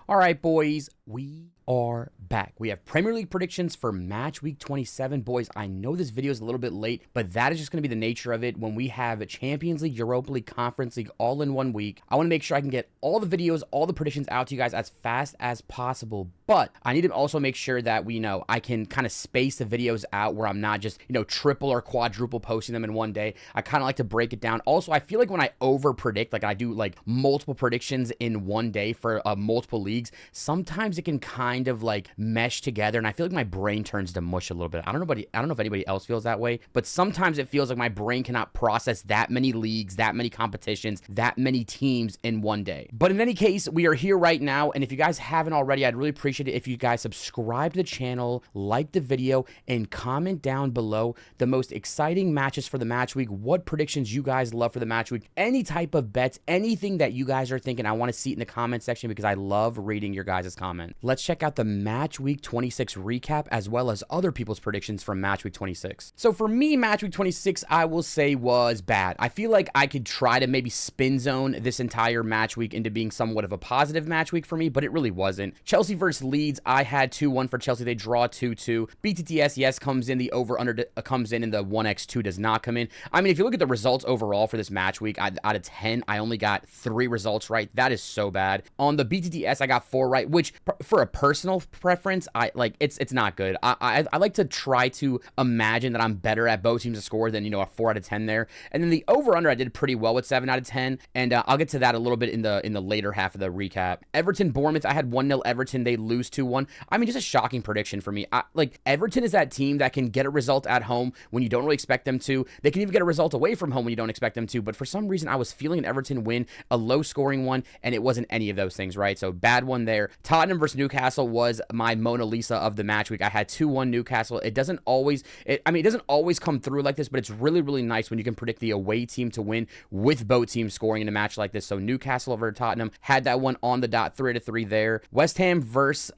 All right, boys, we are back. We have Premier League predictions for match week 27. Boys, I know this video is a little bit late, but that is just going to be the nature of it. When we have a Champions League, Europa League, Conference League all in one week, I want to make sure I can get all the videos, all the predictions out to you guys as fast as possible. But I need to also make sure that I can kind of space the videos out where I'm not just, triple or quadruple posting them in one day. I kind of like to break it down. Also, I feel like when I over predict, like I do like multiple predictions in one day for multiple leagues, sometimes it can kind of like mesh together, and I feel like my brain turns to mush a little bit. I don't know if anybody else feels that way, but sometimes it feels like my brain cannot process that many leagues, that many competitions, that many teams in one day. But in any case, we are here right now, and if you guys haven't already, I'd really appreciate it if you guys subscribe to the channel, like the video, and comment down below the most exciting matches for the match week, what predictions you guys love for the match week, any type of bets, anything that you guys are thinking. I want to see it in the comment section because I love reading your guys' comment. Let's check out the match week 26 recap as well as other people's predictions from match week 26. So for me, match week 26, I will say was bad. I feel like I could try to maybe spin zone this entire match week into being somewhat of a positive match week for me, but it really wasn't. Chelsea versus Leeds, I had 2-1 for Chelsea. They draw 2-2. BTTS, yes, comes in. The over-under comes in, and the 1x2 does not come in. I mean, if you look at the results overall for this match week, out of 10, I only got 3 results right. That is so bad. On the BTTS, I got 4 right, which for a personal preference, it's not good. I like to try to imagine that I'm better at both teams to score than, a 4 out of 10 there. And then the over-under, I did pretty well with 7 out of 10, and I'll get to that a little bit in the later half of the recap. Everton, Bournemouth, I had 1-0 Everton. They lose 2-1. I mean, just a shocking prediction for me. Everton is that team that can get a result at home when you don't really expect them to. They can even get a result away from home when you don't expect them to, but for some reason, I was feeling an Everton win, a low-scoring one, and it wasn't any of those things, right? So bad one there. Tottenham versus Newcastle was my Mona Lisa of the match week. I had 2-1 Newcastle. It doesn't always come through like this, but it's really, really nice when you can predict the away team to win with both teams scoring in a match like this. So Newcastle over Tottenham, had that one on the dot, 3-3 there. West Ham versus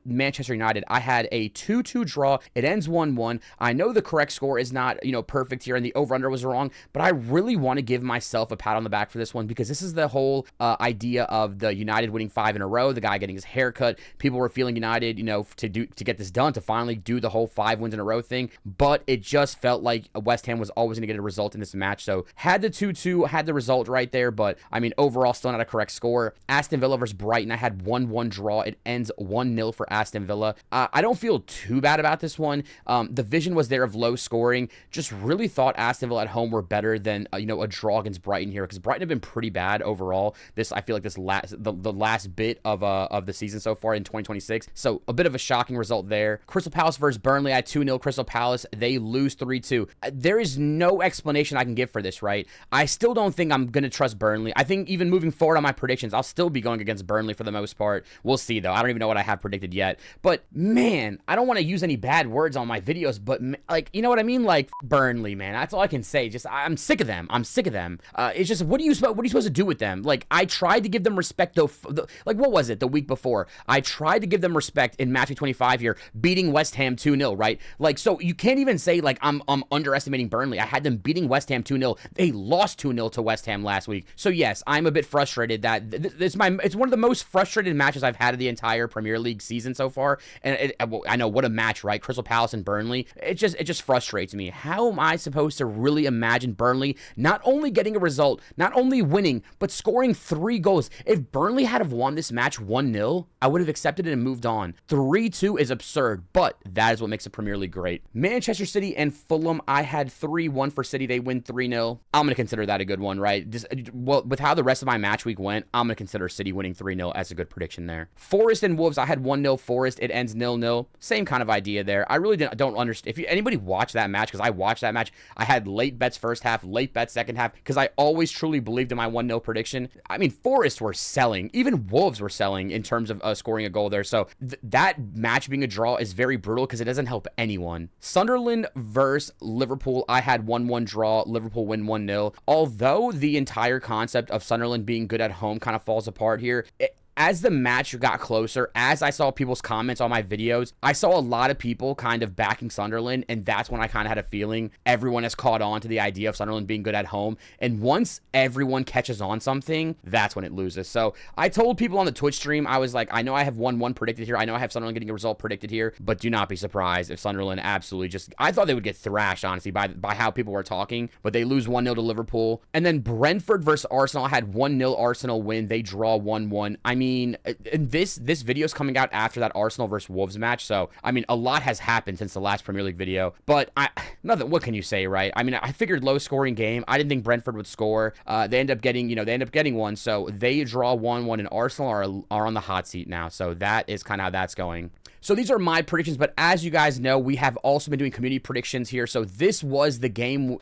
Manchester United, I had a 2-2 draw. It ends 1-1. I know the correct score is not, perfect here, and the over-under was wrong, but I really want to give myself a pat on the back for this one because this is the whole idea of the United winning 5 in a row, the guy getting his hair cut. People were feeling United, to get this done, to finally do the whole 5 wins in a row thing, but it just felt like West Ham was always going to get a result in this match. So had the 2-2, had the result right there, but I mean, overall, still not a correct score. Aston Villa versus Brighton, I had 1-1 draw. It ends 1-0 for Aston Villa. I don't feel too bad about this one. The vision was there of low scoring. Just really thought Aston Villa at home were better than a draw against Brighton here, because Brighton have been pretty bad overall. I feel like the last bit of the season so far in 2026. So a bit of a shocking result there. Crystal Palace versus Burnley, I had 2-0 Crystal Palace. They lose 3-2. There is no explanation I can give for this, right? I still don't think I'm going to trust Burnley. I think even moving forward on my predictions, I'll still be going against Burnley for the most part. We'll see, though. I don't even know what I have predicted yet. But, man, I don't want to use any bad words on my videos, but, you know what I mean? Like, Burnley, man. That's all I can say. Just, I'm sick of them. It's just, what are you supposed to do with them? Like, I tried to give them respect, though. What was it the week before? I tried to give them respect in match week 25 here, beating West Ham 2-0, right? So you can't even say, I'm underestimating Burnley. I had them beating West Ham 2-0. They lost 2-0 to West Ham last week. So, yes, I'm a bit frustrated that it's one of the most frustrated matches I've had of the entire Premier League season so far. And I know, what a match, right? Crystal Palace and Burnley. It just frustrates me. How am I supposed to really imagine Burnley not only getting a result, not only winning, but scoring 3 goals? If Burnley had have won this match 1-0, I would have accepted it and moved on. 3-2 is absurd, but that is what makes the Premier League great. Manchester City and Fulham, I had 3-1 for City. They win 3-0. I'm going to consider that a good one, right? With how the rest of my match week went, I'm going to consider City winning 3-0 as a good prediction there. Forest and Wolves, I had 1-0 Forest. It ends 0-0. Same kind of idea there. I really don't understand. If anybody watched that match, because I watched that match, I had late bets first half, late bets second half, because I always truly believed in my 1-0 prediction. I mean, Forest were selling. Even Wolves were selling in terms of scoring a goal there. So that match being a draw is very brutal because it doesn't help anyone. Sunderland versus Liverpool, I had 1-1 draw. Liverpool win 1-0. Although the entire concept of Sunderland being good at home kind of falls apart here, as the match got closer, as I saw people's comments on my videos, I saw a lot of people kind of backing Sunderland, and that's when I kind of had a feeling everyone has caught on to the idea of Sunderland being good at home. And once everyone catches on something, that's when it loses. So I told people on the Twitch stream, I was like, I know I have 1-1 predicted here. I know I have Sunderland getting a result predicted here, but do not be surprised if Sunderland absolutely just, I thought they would get thrashed, honestly, by how people were talking, but they lose 1-0 to Liverpool. And then Brentford versus Arsenal, I had 1-0 Arsenal win. They draw 1-1. I mean, and this video is coming out after that Arsenal versus Wolves match. So, I mean, a lot has happened since the last Premier League video, but nothing, what can you say, right? I mean, I figured low scoring game. I didn't think Brentford would score. They end up getting one. So they draw 1-1, and Arsenal are on the hot seat now. So that is kind of how that's going. So these are my predictions, but as you guys know, we have also been doing community predictions here. So this was the game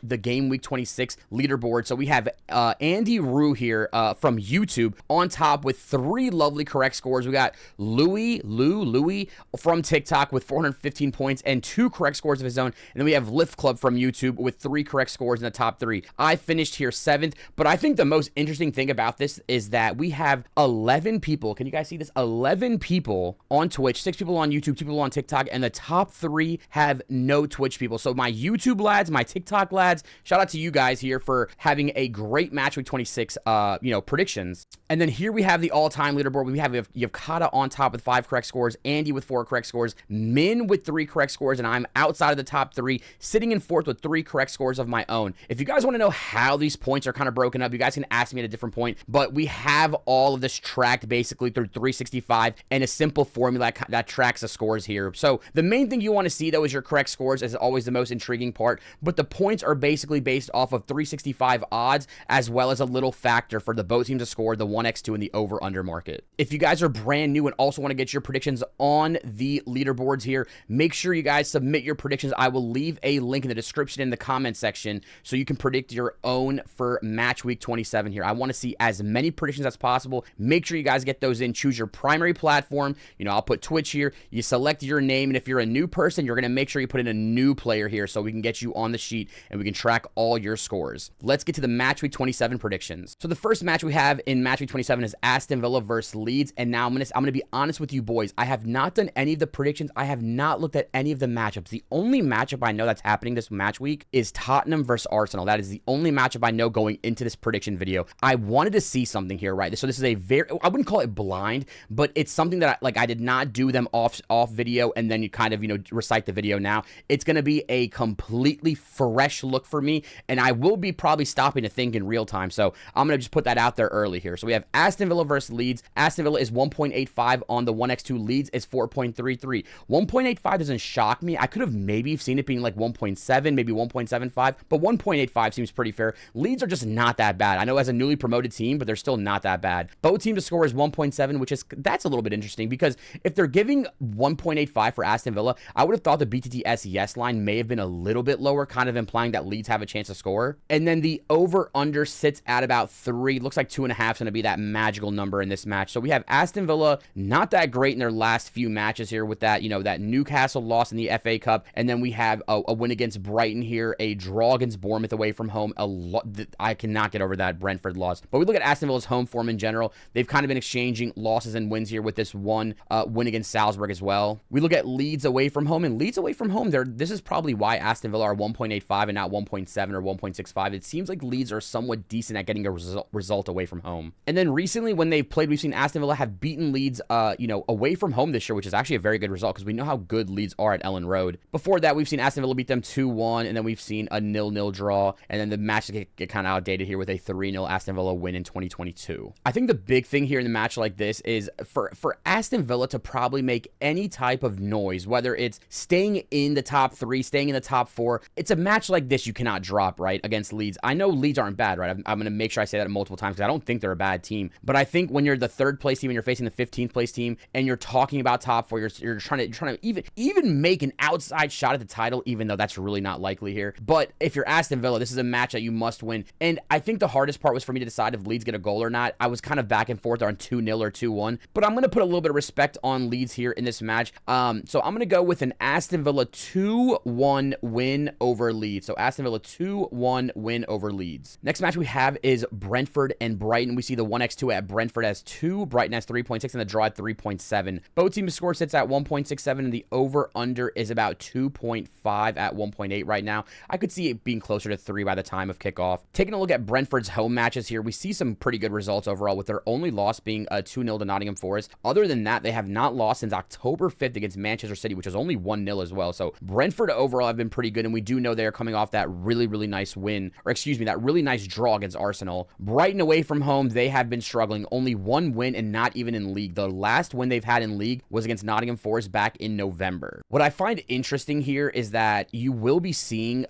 week 26 leaderboard. So we have Andy Rue here from YouTube on top with 3 lovely correct scores. We got Louis from TikTok with 415 points and 2 correct scores of his own. And then we have Lift Club from YouTube with 3 correct scores in the top 3. I finished here 7th, but I think the most interesting thing about this is that we have 11 people. Can you guys see this? 11 people on Twitch, 6 people on YouTube, 2 people on TikTok, and the top 3 have no Twitch people. So my YouTube lads, my TikTok lads, shout out to you guys here for having a great match week 26 predictions. And then here we have the all-time leaderboard. We have Yavkata on top with 5 correct scores, Andy with 4 correct scores, Min with 3 correct scores, and I'm outside of the top 3, sitting in 4th with 3 correct scores of my own. If you guys want to know how these points are kind of broken up, you guys can ask me at a different point, but we have all of this tracked basically through 365 and a simple formula that tracks the scores here. So the main thing you want to see though is your correct scores, is always the most intriguing part, but the points are basically based off of 365 odds as well as a little factor for the both teams to score, the 1x2 and the over-under market. If you guys are brand new and also want to get your predictions on the leaderboards here, make sure you guys submit your predictions. I will leave a link in the description in the comment section so you can predict your own for match week 27 here. I want to see as many predictions as possible. Make sure you guys get those in. Choose your primary platform. I'll put Twitch here. You select your name, and if you're a new person, you're going to make sure you put in a new player here so we can get you on the sheet and we can track all your scores. Let's get to the match week 27 predictions. So the first match we have in match week 27 is Aston Villa versus Leeds, and now I'm going to be honest with you boys. I have not done any of the predictions. I have not looked at any of the matchups. The only matchup I know that's happening this match week is Tottenham versus Arsenal. That is the only matchup I know going into this prediction video. I wanted to see something here, right? So this is a I wouldn't call it blind, but it's something that I did not do them off video and then you kind of, recite the video now. It's going to be a completely fresh look for me, and I will be probably stopping to think in real time. So I'm going to just put that out there early here. So we have Aston Villa versus Leeds. Aston Villa is 1.85 on the 1x2. Leeds is 4.33. 1.85 doesn't shock me. I could have maybe seen it being like 1.7, maybe 1.75, but 1.85 seems pretty fair. Leeds are just not that bad. I know as a newly promoted team, but they're still not that bad. Both teams to score is 1.7, that's a little bit interesting because if they're giving 1.85 for Aston Villa, I would have thought the BTTS yes line may have been a little bit lower, kind of implying that Leeds have a chance to score. And then the over-under sits at about 3. Looks like 2.5 is going to be that magical number in this match. So we have Aston Villa, not that great in their last few matches here with that, that Newcastle loss in the FA Cup. And then we have a win against Brighton here, a draw against Bournemouth away from home. I cannot get over that Brentford loss. But we look at Aston Villa's home form in general. They've kind of been exchanging losses and wins here with this one win against Salzburg as well. We look at Leeds away from home, and Leeds away from home, this is probably why Aston Villa are 1.85 and not 1.7 or 1.65. It seems like Leeds are somewhat decent at getting a result away from home. And then recently when they've played, we've seen Aston Villa have beaten Leeds, away from home this year, which is actually a very good result because we know how good Leeds are at Ellen Road. Before that, we've seen Aston Villa beat them 2-1, and then we've seen a 0-0 draw, and then the match get kind of outdated here with a 3-0 Aston Villa win in 2022. I think the big thing here in the match like this is for Aston Villa to probably make any type of noise, whether it's staying in the top 3, staying in the top 4. It's a match like this you cannot drop, right, against Leeds. I know Leeds aren't bad, right? I'm going to make sure I say that multiple times because I don't think they're a bad team. But I think when you're the 3rd place team and you're facing the 15th place team and you're talking about top 4, you're trying to even make an outside shot at the title, even though that's really not likely here. But if you're Aston Villa, this is a match that you must win. And I think the hardest part was for me to decide if Leeds get a goal or not. I was kind of back and forth on 2-0 or 2-1. But I'm going to put a little bit of respect on Leeds here in this match. So I'm going to go with an Aston Villa 2-1 win over Leeds. So Aston Villa 2-1 win over Leeds. Next match we have is Brentford and Brighton. We see the 1x2 at Brentford as 2, Brighton has 3.6, and the draw at 3.7. Both teams' score sits at 1.67, and the over-under is about 2.5 at 1.8 right now. I could see it being closer to 3 by the time of kickoff. Taking a look at Brentford's home matches here, we see some pretty good results overall, with their only loss being a 2-0 to Nottingham Forest. Other than that, they have not lost since October 5th against Manchester City, which was only 1-0 as well. So Brentford overall have been pretty good, and we do know they're coming off that really nice win, or excuse me, that really nice draw against Arsenal. Brighton away from home, they have been struggling. Only 1 win, and not even in league. The last win they've had in league was against Nottingham Forest back in November. What I find interesting here is that you will be seeing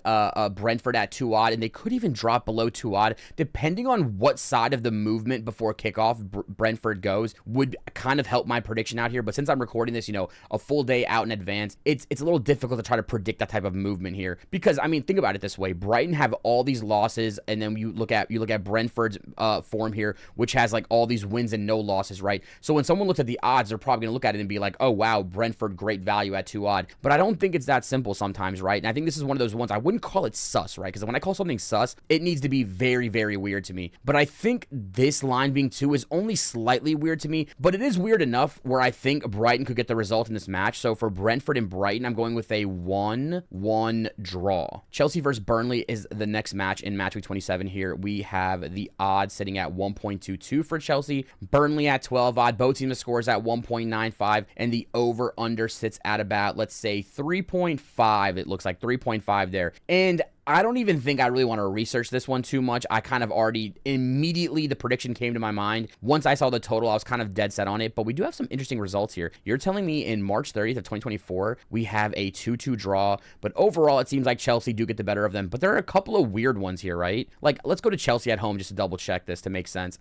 Brentford at 2 odd, and they could even drop below 2 odd, depending on what side of the movement before kickoff Brentford goes, would kind of help my prediction out here. But since I'm recording this, a full day out in advance, it's a little difficult to try to predict that type of movement here, because I mean, think about it this way: Brighton have all these losses, and then you look at Brentford's form here, which has like all these wins and no losses, right? So when someone looks at the odds, they're probably gonna look at it and be like, oh wow, Brentford, great value at 2 odd. But I don't think it's that simple sometimes, right? And I think this is one of those ones I wouldn't call it sus, right? Because when I call something sus, it needs to be very weird to me. But I think this line being 2 is only slightly weird to me, but it is weird enough where I think Brighton could get the result in this match. So for Brentford and Brighton, I'm going with a 1-1 draw. Chelsea versus Burnley is the next match in match week 27 here. We have the odds sitting at 1.22 for Chelsea, Burnley at 12 odd. Both teams' scores at 1.95, and the over-under sits at about, let's say, 3.5. It looks like 3.5 there. And I don't even think I really want to research this one too much. I kind of already immediately, the prediction came to my mind. Once I saw the total, I was kind of dead set on it, but we do have some interesting results here. You're telling me in March 30th of 2024, we have a 2-2 draw, but overall, it seems like Chelsea do get the better of them, but there are a couple of weird ones here, right? Like, let's go to Chelsea at home just to double check this to make sense.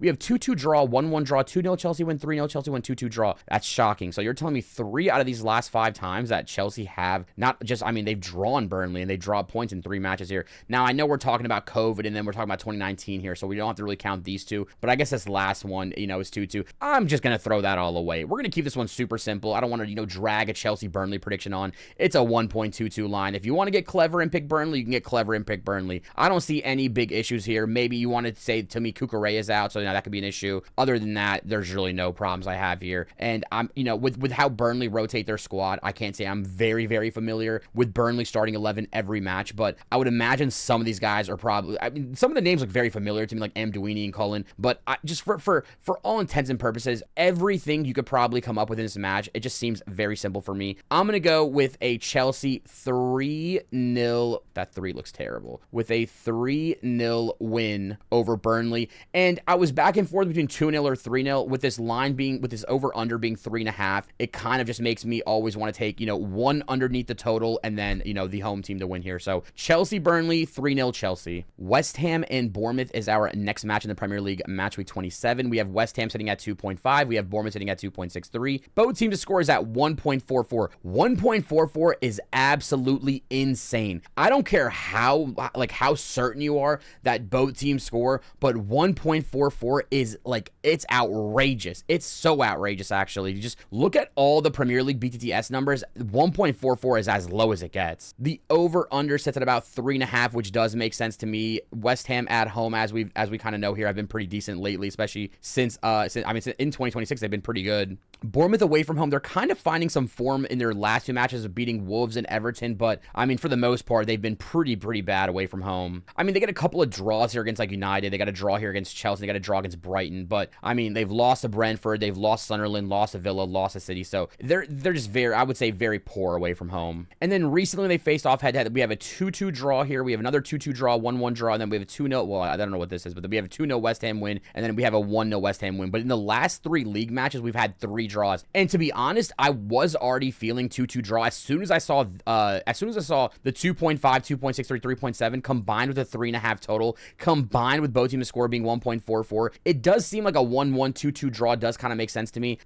We have 2-2 draw, 1-1 draw, 2-0 Chelsea win, 3-0 Chelsea win, 2-2 draw. That's shocking. So you're telling me 3 out of these last 5 times that Chelsea have not just, I mean, they've drawn Burnley and they draw points in 3 matches here. Now, I know we're talking about COVID, and then we're talking about 2019 here, so we don't have to really count these 2, but I guess this last one, is 2-2. I'm just going to throw that all away. We're going to keep this one super simple. I don't want to, drag a Chelsea-Burnley prediction on. It's a 1.22 line. If you want to get clever and pick Burnley, you can get clever and pick Burnley. I don't see any big issues here. Maybe you want to say to me Kukurea is out, so that could be an issue. Other than that, there's really no problems I have here. And I'm, with how Burnley rotate their squad, I can't say I'm very familiar with Burnley starting 11 every match, but I would imagine some of these guys are probably, I mean, some of the names look very familiar to me, like Mdouini and Cullen, but just for all intents and purposes, everything you could probably come up with in this match, it just seems very simple for me. I'm going to go with a Chelsea 3-0, that 3 looks terrible, with a 3-0 win over Burnley. And I was back and forth between 2-0 or 3-0, with this line being, with this over-under being 3.5, it kind of just makes me always want to take, one underneath the total, and then, the home team to win here. So Chelsea, Burnley, 3-0 Chelsea. West Ham and Bournemouth is our next match in the Premier League Matchweek 27. We have West Ham sitting at 2.5. We have Bournemouth sitting at 2.63. Both teams' score is at 1.44. 1.44 is absolutely insane. I don't care how certain you are that both teams score, but 1.44 is it's outrageous. It's so outrageous, actually. You just look at all the Premier League BTTS numbers. 1.44 is as low as it gets. The over-under sits at about 3.5, which does make sense to me. West Ham at home, as we kind of know here, have been pretty decent lately, especially since in 2026 they've been pretty good. Bournemouth away from home, they're kind of finding some form in their last 2 matches of beating Wolves and Everton, but I mean, for the most part, they've been pretty bad away from home. I mean, they get a couple of draws here against United, they got a draw here against Chelsea, they got a draw against Brighton, but I mean, they've lost to Brentford, they've lost Sunderland, lost to Villa, lost to City, so they're just I would say very poor away from home. And then recently they faced off head-to-head. We have a 2-2 draw here, we have another 2-2 draw, 1-1 draw, and then we have a 2-0, well, I don't know what this is, but then we have a 2-0 West Ham win, and then we have a 1-0 West Ham win. But in the last 3 league matches, we've had 3 draws. And to be honest, I was already feeling 2-2 draw as soon as I saw the 2.5, 2.63, 3.7 combined with a 3.5 total, combined with both teams' score being 1.44. It does seem like a 1-1, 2-2 draw does kind of make sense to me.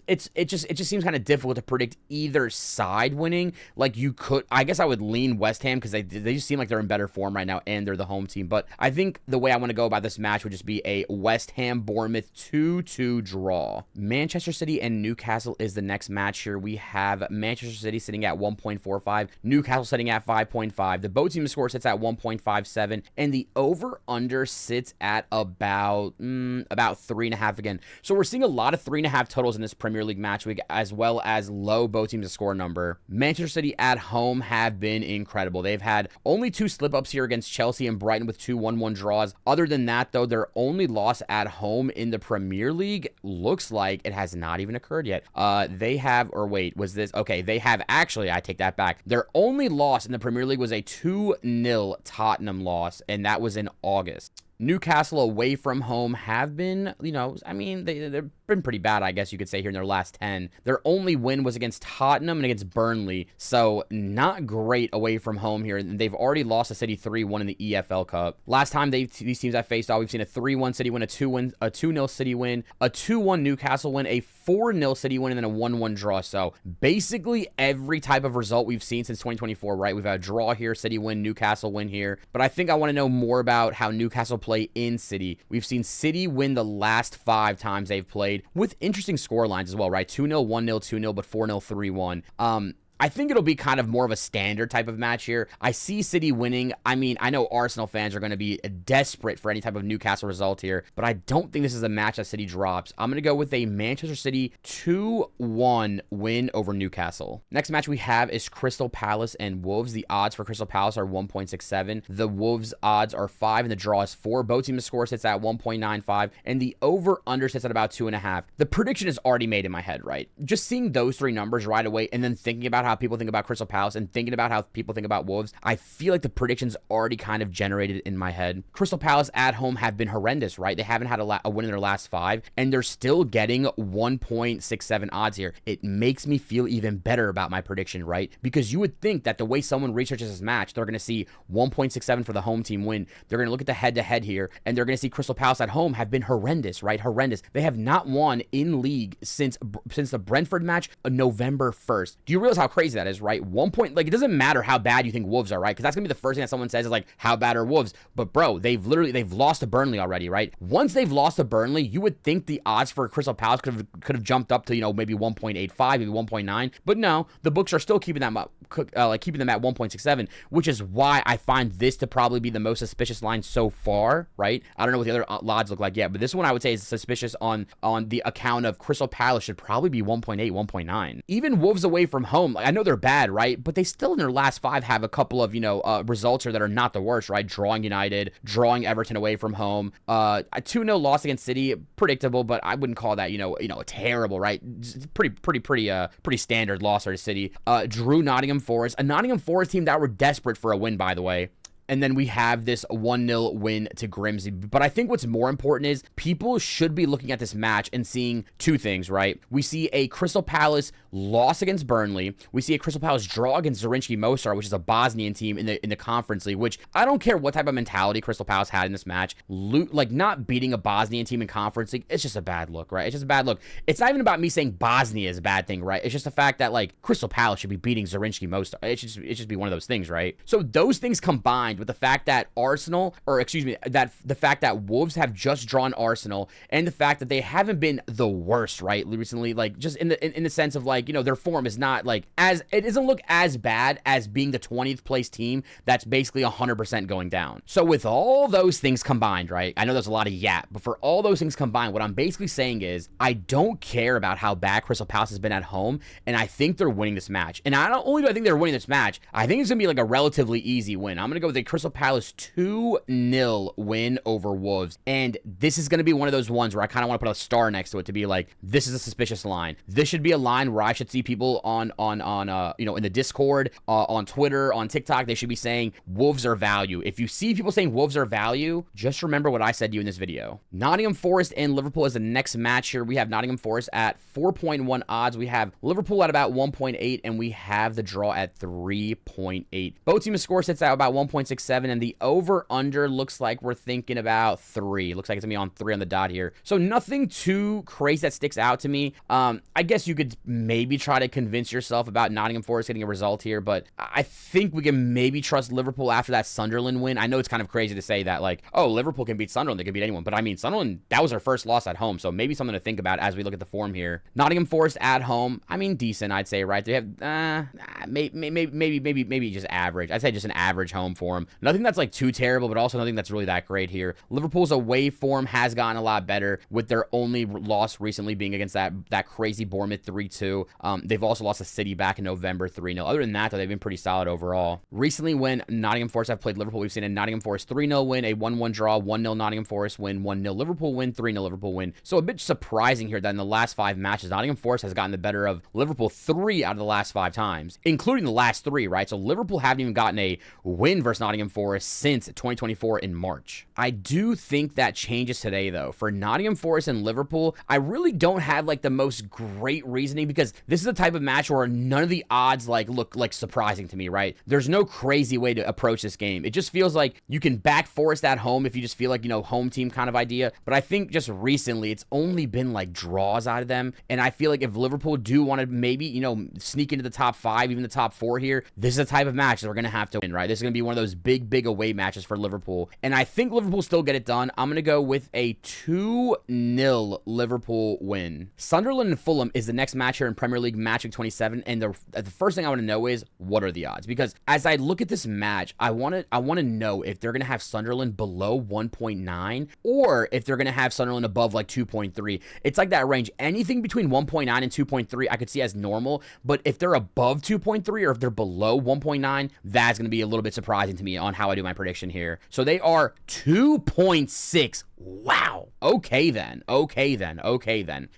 It just seems kind of difficult to predict either side winning. Like, you could, I guess I would lean West Ham because they just seem like they're in better form right now and they're the home team. But I think the way I want to go about this match would just be a West Ham Bournemouth 2-2 draw. Manchester City and and Newcastle is the next match here. We have Manchester City sitting at 1.45, Newcastle sitting at 5.5. The both team score sits at 1.57, and the over-under sits at about 3.5 again. So we're seeing a lot of 3.5 totals in this Premier League match week, as well as low both teams to score number. Manchester City at home have been incredible. They've had only 2 slip-ups here against Chelsea and Brighton with 2 1-1 draws. Other than that, though, their only loss at home in the Premier League looks like it has not even occurred yet. They have, or wait, was this? Okay, they have actually, I take that back. Their only loss in the Premier League was a 2-0 Tottenham loss, and that was in August. Newcastle away from home have been, I mean, they've been pretty bad, I guess you could say, here in their last 10. Their only win was against Tottenham and against Burnley, so not great away from home here. They've already lost to City 3-1 in the EFL Cup. Last time these teams have faced off, we've seen a 3-1 City win, a 2-0 City win, a 2-1 Newcastle win, a 4-0 City win, and then a 1-1 draw. So basically every type of result we've seen since 2024, right? We've had a draw here, City win, Newcastle win here. But I think I want to know more about how Newcastle play in City. We've seen City win the last 5 times they've played with interesting score lines as well, right? 2-0, 1-0, 2-0, but 4-0, 3-1. I think it'll be kind of more of a standard type of match here. I see City winning. I mean, I know Arsenal fans are going to be desperate for any type of Newcastle result here, but I don't think this is a match that City drops. I'm going to go with a Manchester City 2-1 win over Newcastle. Next match we have is Crystal Palace and Wolves. The odds for Crystal Palace are 1.67. The Wolves odds are 5, and the draw is 4. Both teams' score sits at 1.95, and the over-under sits at about 2.5. The prediction is already made in my head, right? Just seeing those 3 numbers right away and then thinking about how people think about Crystal Palace and thinking about how people think about Wolves, I feel like the predictions already kind of generated in my head. Crystal Palace at home have been horrendous, right? They haven't had a win in their last 5, and they're still getting 1.67 odds here. It makes me feel even better about my prediction, right? Because you would think that the way someone researches this match, they're going to see 1.67 for the home team win. They're going to look at the head-to-head here, and they're going to see Crystal Palace at home have been horrendous, right? Horrendous. They have not won in league since the Brentford match on November 1st. Do you realize how crazy that is, right? 1 point, like, it doesn't matter how bad you think Wolves are, right? Because that's gonna be the first thing that someone says is like, how bad are Wolves? But bro, they've lost to Burnley already, right? Once they've lost to Burnley, you would think the odds for Crystal Palace could have jumped up to, maybe 1.85, maybe 1.9, but no, the books are still keeping them up, keeping them at 1.67, which is why I find this to probably be the most suspicious line so far, right? I don't know what the other odds look like yet, but this one I would say is suspicious on the account of Crystal Palace should probably be 1.8, 1.9. Even Wolves away from home, I know they're bad, right? But they still in their last 5 have a couple of, results here that are not the worst, right? Drawing United, drawing Everton away from home, a 2-0 loss against City, predictable, but I wouldn't call that, terrible, right? Pretty standard loss to City. Drew Nottingham Forest, a Nottingham Forest team that were desperate for a win, by the way. And then we have this 1-0 win to Grimsby. But I think what's more important is people should be looking at this match and seeing 2 things, right? We see a Crystal Palace loss against Burnley. We see a Crystal Palace draw against Zrinjski Mostar, which is a Bosnian team in the Conference League, which I don't care what type of mentality Crystal Palace had in this match. Not beating a Bosnian team in Conference League, it's just a bad look, right? It's just a bad look. It's not even about me saying Bosnia is a bad thing, right? It's just the fact that, Crystal Palace should be beating Zrinjski Mostar. It should just be one of those things, right? So those things combined with the fact that the fact that Wolves have just drawn Arsenal, and the fact that they haven't been the worst, right, recently, just in the sense of their form is not it doesn't look as bad as being the 20th place team that's basically 100% going down. So with all those things combined, right, I know there's a lot of yap, but for all those things combined, what I'm basically saying is I don't care about how bad Crystal Palace has been at home, and I think they're winning this match. And not only do I think they're winning this match, I think it's gonna be a relatively easy win. I'm gonna go with the Crystal Palace 2-0 win over Wolves. And this is going to be one of those ones where I kind of want to put a star next to it to be this is a suspicious line. This should be a line where I should see people on in the Discord, on Twitter, on TikTok, they should be saying Wolves are value. If you see people saying Wolves are value, just remember what I said to you in this video. Nottingham Forest and Liverpool is the next match here. We have Nottingham Forest at 4.1 odds. We have Liverpool at about 1.8, and we have the draw at 3.8. Both teams' score sits at about 1.67. 1.67, and the over-under looks like we're thinking about 3. Looks like it's going to be on 3 on the dot here. So nothing too crazy that sticks out to me. I guess you could maybe try to convince yourself about Nottingham Forest getting a result here, but I think we can maybe trust Liverpool after that Sunderland win. I know it's kind of crazy to say that, like, oh, Liverpool can beat Sunderland, they can beat anyone, but I mean, Sunderland, that was their first loss at home, so maybe something to think about as we look at the form here. Nottingham Forest at home, I mean, decent, I'd say, right? They have, maybe just average. I'd say just an average home form. Nothing that's like too terrible, but also nothing that's really that great here. Liverpool's away form has gotten a lot better, with their only loss recently being against that crazy Bournemouth 3-2. They've also lost to City back in November 3-0. Other than that, though, they've been pretty solid overall. Recently, when Nottingham Forest have played Liverpool, we've seen a Nottingham Forest 3-0 win, a 1-1 draw, 1-0 Nottingham Forest win, 1-0 Liverpool win, 3-0 Liverpool win. So a bit surprising here that in the last 5 matches, Nottingham Forest has gotten the better of Liverpool 3 out of the last 5 times, including the last 3, right? So Liverpool haven't even gotten a win versus Nottingham Forest since 2024 in March. I do think that changes today, though. For Nottingham Forest and Liverpool, I really don't have like the most great reasoning, because this is the type of match where none of the odds like look like surprising to me, right? There's no crazy way to approach this game. It just feels like you can back Forest at home if you just feel like, you know, home team kind of idea. But I think just recently it's only been like draws out of them. And I feel like if Liverpool do want to maybe, you know, sneak into the top 5, even the top 4 here, this is the type of match that we're going to have to win, right? This is going to be one of those big away matches for Liverpool. And I think Liverpool still get it done. I'm going to go with a 2-0 Liverpool win. Sunderland and Fulham is the next match here in Premier League Matchweek 27. And the first thing I want to know is, what are the odds? Because as I look at this match, I want to know if they're going to have Sunderland below 1.9 or if they're going to have Sunderland above like 2.3. It's like that range. Anything between 1.9 and 2.3 I could see as normal, but if they're above 2.3 or if they're below 1.9, that's going to be a little bit surprising to me on how I do my prediction here. So they are 2.6. Wow. Okay then.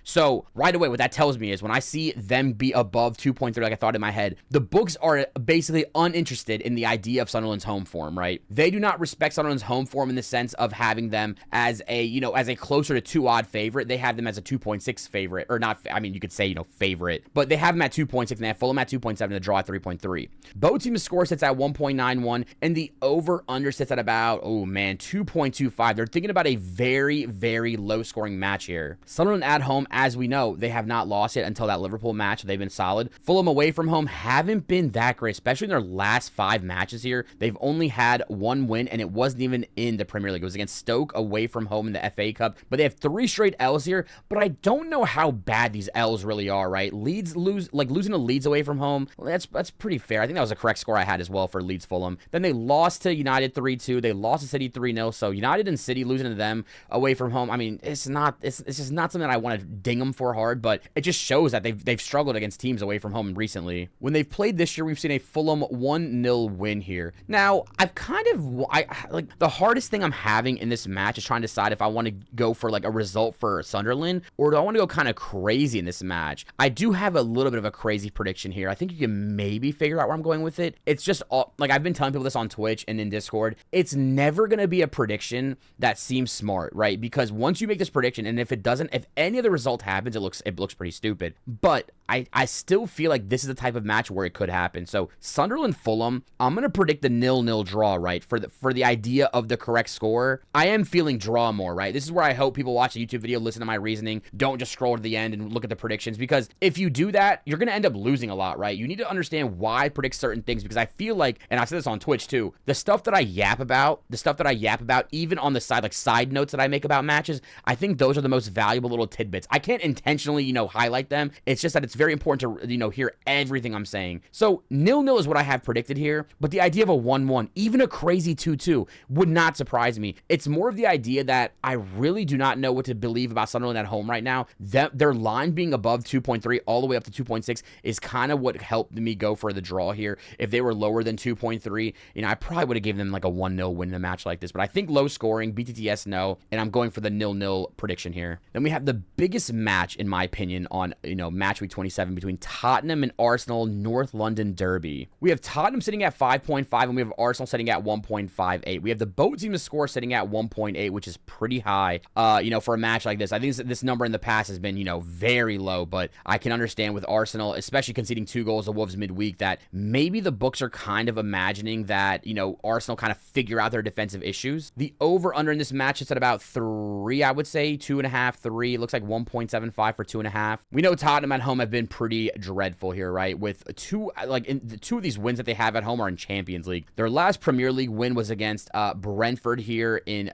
So right away, what that tells me is when I see them be above 2.3, like I thought in my head, the books are basically uninterested in the idea of Sunderland's home form, right? They do not respect Sunderland's home form in the sense of having them as a, you know, as a closer to 2 odd favorite. They have them as a 2.6 favorite, or not, I mean, you could say, you know, favorite, but they have them at 2.6 and they have Fulham at 2.7 and the draw at 3.3. Both teams' score sits at 1.91 and the over-under sits at about, 2.25. They're thinking about a very low scoring match here. Sunderland at home, as we know, they have not lost yet until that Liverpool match. They've been solid. Fulham away from home haven't been that great, especially in their last 5 matches here. They've only had 1 win, and it wasn't even in the Premier League. It was against Stoke away from home in the FA Cup, but they have 3 straight L's here, but I don't know how bad these L's really are, right? Losing to Leeds away from home, that's pretty fair. I think that was a correct score I had as well for Leeds Fulham. Then they lost to United 3-2. They lost to City 3-0, so United and City losing to them away from home, I mean, it's just not something that I want to ding them for hard, but it just shows that they've struggled against teams away from home recently. When they've played this year, we've seen a Fulham 1-0 win here. Now, the hardest thing I'm having in this match is trying to decide if I want to go for like a result for Sunderland, or do I want to go kind of crazy in this match? I do have a little bit of a crazy prediction here. I think you can maybe figure out where I'm going with it. It's just like I've been telling people this on Twitch and in Discord. It's never going to be a prediction that seems smart, right? Because once you make this prediction, and if any other result happens, it looks pretty stupid. But I still feel like this is the type of match where it could happen. So Sunderland Fulham, I'm gonna predict the 0-0 draw, right? For the idea of the correct score. I am feeling draw more, right? This is where I hope people watch the YouTube video, listen to my reasoning, don't just scroll to the end and look at the predictions, because if you do that, you're gonna end up losing a lot, right? You need to understand why I predict certain things, because I feel like, and I said this on Twitch too, the stuff that I yap about, even on the side, like side notes that I make about matches, I think those are the most valuable little tidbits. I can't intentionally, highlight them. It's just that it's very important to, hear everything I'm saying. So 0-0 is what I have predicted here, but the idea of a 1-1, even a crazy 2-2 would not surprise me. It's more of the idea that I really do not know what to believe about Sunderland at home right now. Their line being above 2.3 all the way up to 2.6 is kind of what helped me go for the draw here. If they were lower than 2.3, I probably would have given them like a 1-0 win in a match like this, but I think low scoring, BTTS no, and I'm going for the 0-0 prediction here. Then we have the biggest match, in my opinion, on, Match Week 27. 27 between Tottenham and Arsenal, North London derby. We have Tottenham sitting at 5.5 and we have Arsenal sitting at 1.58. We have the both teams to score sitting at 1.8, which is pretty high, for a match like this. I think this number in the past has been, very low, but I can understand with Arsenal, especially conceding 2 goals to Wolves midweek, that maybe the books are kind of imagining that, Arsenal kind of figure out their defensive issues. The over-under in this match is at about 3, I would say, 2.5, 3. It looks like 1.75 for 2.5. We know Tottenham at home have been pretty dreadful here, right? With two of these wins that they have at home are in Champions League. Their last Premier League win was against Brentford here in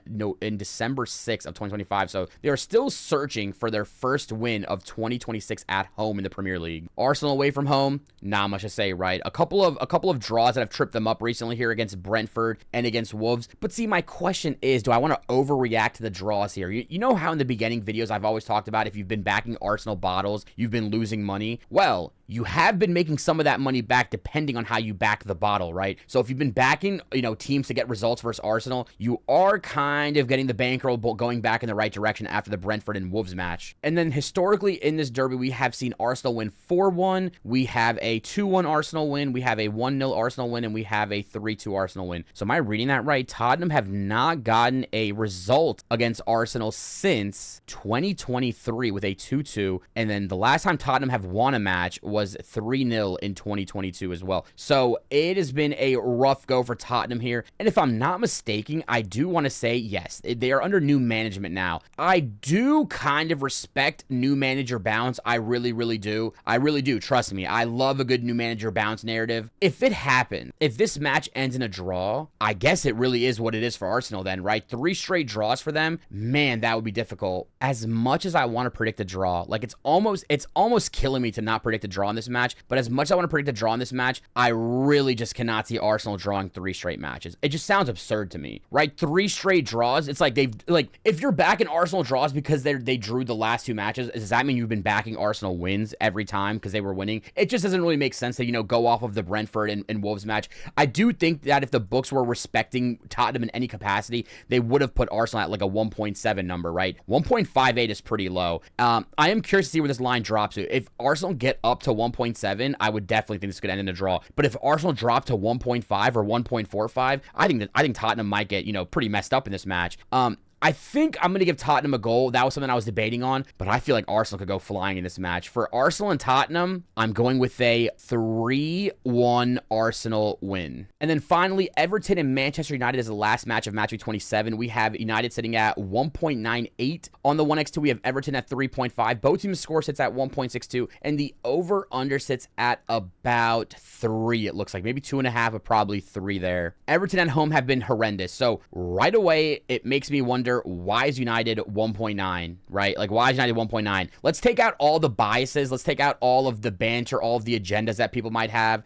December 6th of 2025. So they are still searching for their first win of 2026 at home in the Premier League. Arsenal away from home, not much to say, right? A couple of draws that have tripped them up recently here against Brentford and against Wolves. But see, my question is, do I want to overreact to the draws here? You know how in the beginning videos I've always talked about if you've been backing Arsenal bottles, you've been losing money? Well, you have been making some of that money back depending on how you back the bottle, right? So if you've been backing, teams to get results versus Arsenal, you are kind of getting the bankroll going back in the right direction after the Brentford and Wolves match. And then historically in this derby, we have seen Arsenal win 4-1. We have a 2-1 Arsenal win. We have a 1-0 Arsenal win, and we have a 3-2 Arsenal win. So am I reading that right? Tottenham have not gotten a result against Arsenal since 2023 with a 2-2. And then the last time Tottenham have won a match was 3-0 in 2022 as well. So it has been a rough go for Tottenham here. And if I'm not mistaken, I do want to say, yes, they are under new management now. I do kind of respect new manager bounce. I really, really do. I really do. Trust me. I love a good new manager bounce narrative. If it happened, if this match ends in a draw, I guess it really is what it is for Arsenal then, right? 3 straight draws for them. Man, that would be difficult. As much as I want to predict a draw, like it's almost killing me to not predict a draw in this match, but as much as I want to predict a draw in this match, I really just cannot see Arsenal drawing 3 straight matches. It just sounds absurd to me, right? 3 straight draws. It's like if you're backing Arsenal draws because they drew the last 2 matches, does that mean you've been backing Arsenal wins every time because they were winning? It just doesn't really make sense to, go off of the Brentford and Wolves match. I do think that if the books were respecting Tottenham in any capacity, they would have put Arsenal at like a 1.7 number, right? 1.58 is pretty low. I am curious to see where this line drops to. If Arsenal get up to 1.7, I would definitely think this could end in a draw. But if Arsenal drop to 1.5 or 1.45, I think Tottenham might get, pretty messed up in this match. I think I'm going to give Tottenham a goal. That was something I was debating on, but I feel like Arsenal could go flying in this match. For Arsenal and Tottenham, I'm going with a 3-1 Arsenal win. And then finally, Everton and Manchester United is the last match of Matchweek 27. We have United sitting at 1.98. On the 1x2, we have Everton at 3.5. Both teams' score sits at 1.62, and the over-under sits at about 3, it looks like. Maybe 2.5, but probably 3 there. Everton at home have been horrendous, so right away, it makes me wonder, why is United 1.9, right? Like, why is United 1.9? Let's take out all the biases. Let's take out all of the banter, all of the agendas that people might have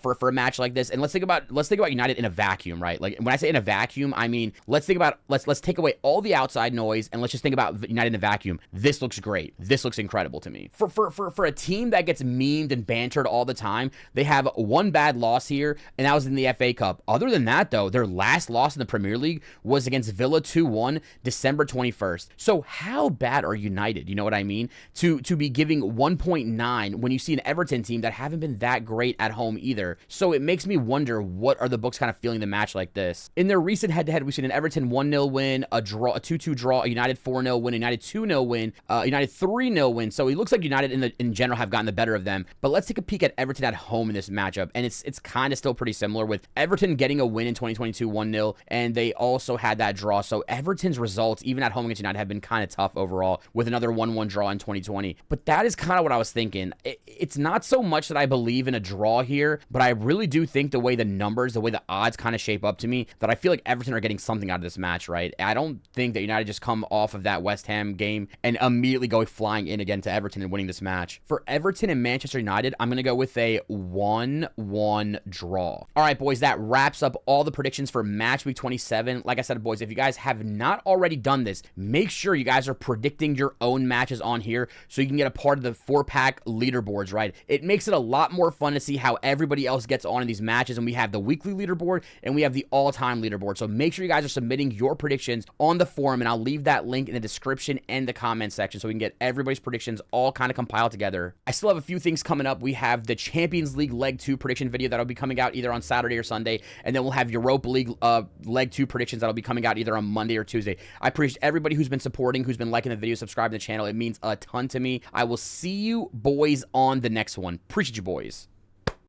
for a match like this. And let's think about United in a vacuum, right? Like, when I say in a vacuum, I mean, let's take away all the outside noise and let's just think about United in a vacuum. This looks great. This looks incredible to me. For a team that gets memed and bantered all the time, they have one bad loss here, and that was in the FA Cup. Other than that, though, their last loss in the Premier League was against Villa 2-1, December 21st. So how bad are United? You know what I mean? To be giving 1.9 when you see an Everton team that haven't been that great at home either. So it makes me wonder, what are the books kind of feeling the match like this? In their recent head-to-head, we've seen an Everton 1-0 win, a draw, a 2-2 draw, a United 4-0 win, a United 2-0 win, United 3-0 win. So it looks like United in general have gotten the better of them. But let's take a peek at Everton at home in this matchup, and it's kind of still pretty similar, with Everton getting a win in 2022 1-0, and they also had that draw. So Everton's results, even at home against United, have been kind of tough overall, with another 1-1 draw in 2020. But that is kind of what I was thinking. It's not so much that I believe in a draw here, but I really do think the way the numbers, the way the odds kind of shape up to me, that I feel like Everton are getting something out of this match, right? I don't think that United just come off of that West Ham game and immediately go flying in again to Everton and winning this match. For Everton and Manchester United, I'm going to go with a 1-1 draw. All right, boys, that wraps up all the predictions for Match Week 27. Like I said, boys, if you guys have not not already done this, make sure you guys are predicting your own matches on here so you can get a part of the 4-pack leaderboards, right? It makes it a lot more fun to see how everybody else gets on in these matches, and we have the weekly leaderboard and we have the all-time leaderboard. So make sure you guys are submitting your predictions on the forum, and I'll leave that link in the description and the comment section so we can get everybody's predictions all kind of compiled together. I still have a few things coming up. We have the Champions League Leg 2 prediction video that'll be coming out either on Saturday or Sunday, and then we'll have Europa League Leg 2 predictions that'll be coming out either on Monday or Tuesday. I appreciate everybody who's been supporting, who's been liking the video, subscribing to the channel. It means a ton to me. I will see you boys on the next one. Appreciate you, boys.